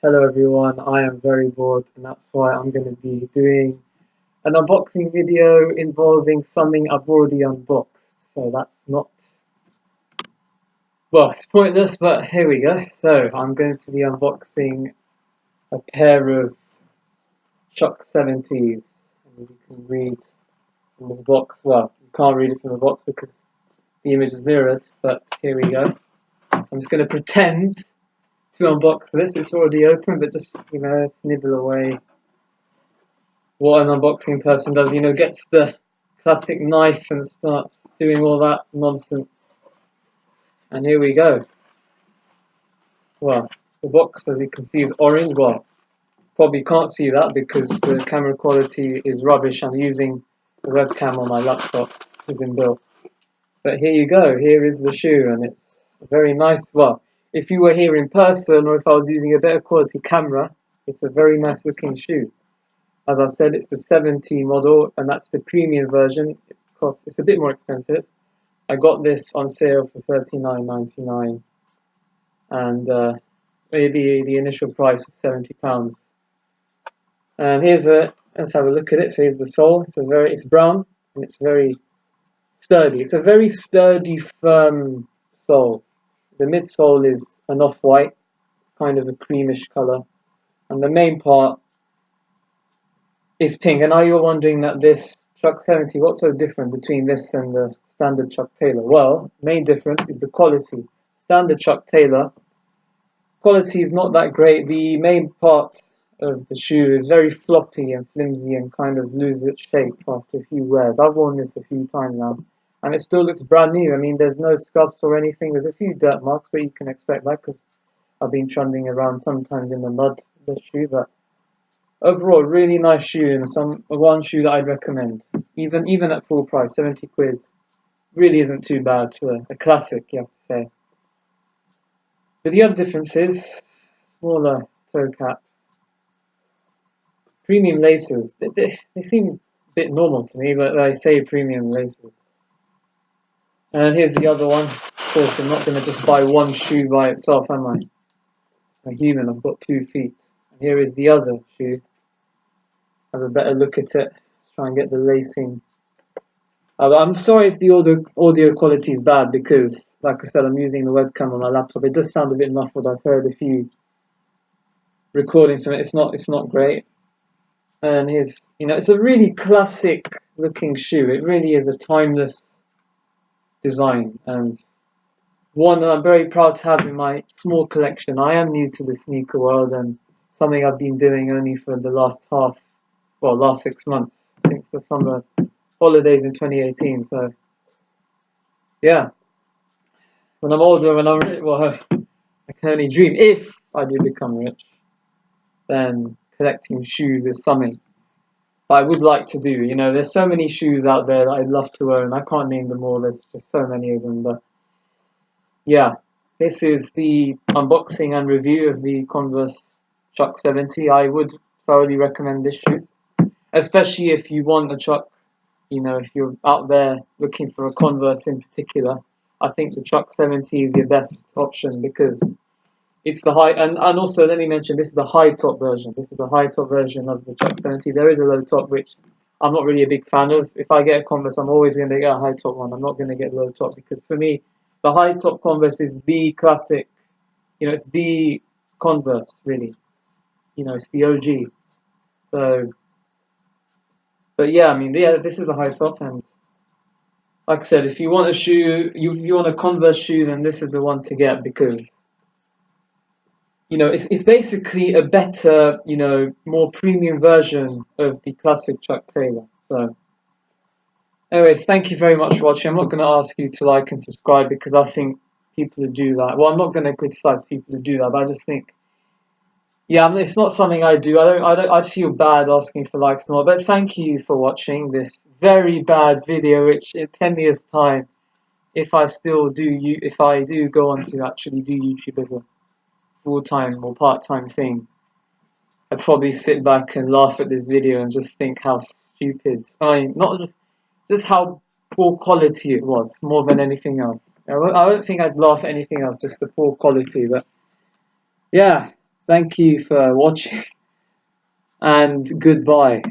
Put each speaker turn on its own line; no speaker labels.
Hello everyone, I am very bored and that's why I'm going to be doing an unboxing video involving something I've already unboxed. So that's not, well, it's pointless, but here we go. So I'm going to be unboxing a pair of Chuck 70s. And you can read from the box, well, you can't read it from the box because the image is mirrored, but here we go. I'm just going to pretend to unbox this. It's already open, but just, snibble away what an unboxing person does, gets the classic knife and starts doing all that nonsense. And here we go. Well, the box, as you can see, is orange. Well, probably can't see that because the camera quality is rubbish. I'm using the webcam on my laptop, is inbuilt. But here you go. Here is the shoe, and it's very nice. Well, if you were here in person, or if I was using a better quality camera, it's a very nice looking shoe. As I've said, it's the 70 model, and that's the premium version. It's a bit more expensive. I got this on sale for $39.99, and maybe the initial price was £70. And let's have a look at it. So here's the sole. It's brown and it's very sturdy. It's a very sturdy, firm sole. The midsole is an off-white. It's kind of a creamish color, and the main part is pink. And now you're wondering that this Chuck 70, what's so different between this and the standard Chuck Taylor? Well, main difference is the quality. Standard Chuck Taylor, quality is not that great. The main part of the shoe is very floppy and flimsy and kind of loses its shape after a few wears. I've worn this a few times now, and it still looks brand new. I mean, there's no scuffs or anything. There's a few dirt marks, but you can expect that because I've been trundling around sometimes in the mud with the shoe, but overall, really nice shoe, and one shoe that I'd recommend. Even at full price, 70 quid, really isn't too bad for a classic, you have to say. But the other difference is smaller toe cap, premium laces. They seem a bit normal to me, but I say premium laces. And here's the other one. Of course, I'm not going to just buy one shoe by itself, am I? I'm a human. I've got 2 feet. And here is the other shoe. Have a better look at it. Try and get the lacing. I'm sorry if the audio quality is bad because, like I said, I'm using the webcam on my laptop. It does sound a bit muffled. I've heard a few recordings from it. It's not great. And it's a really classic looking shoe. It really is a timeless design, and one that I'm very proud to have in my small collection. I am new to the sneaker world, and something I've been doing only for the last 6 months, since the summer holidays in 2018. So yeah, when I'm older, I can only dream. If I do become rich, then collecting shoes is something I would like to do. There's so many shoes out there that I'd love to own. I can't name them all. There's just so many of them. But yeah, this is the unboxing and review of the Converse Chuck 70. I would thoroughly recommend this shoe, especially if you want a Chuck. If you're out there looking for a Converse in particular, I think the Chuck 70 is your best option because it's the high, and also let me mention, this is the high top version. This is the high top version of the Chuck 70. There is a low top, which I'm not really a big fan of. If I get a Converse, I'm always going to get a high top one. I'm not going to get low top because for me, the high top Converse is the classic. It's the Converse, really. It's the OG. So, but yeah, I mean, this is the high top, and like I said, if you want a shoe, if you want a Converse shoe, then this is the one to get because it's basically a better, more premium version of the classic Chuck Taylor. So, anyways, thank you very much for watching. I'm not going to ask you to like and subscribe because I think people who do that. Well, I'm not going to criticize people who do that, but I just think, yeah, it's not something I do. I'd feel bad asking for likes and all. But thank you for watching this very bad video, which in 10 years' time, if I do go on to actually do YouTube as a full-time or part-time thing, I'd probably sit back and laugh at this video and just think how stupid, not just how poor quality it was, more than anything else. I don't think I'd laugh at anything else, just the poor quality. But yeah, Thank you for watching, and goodbye.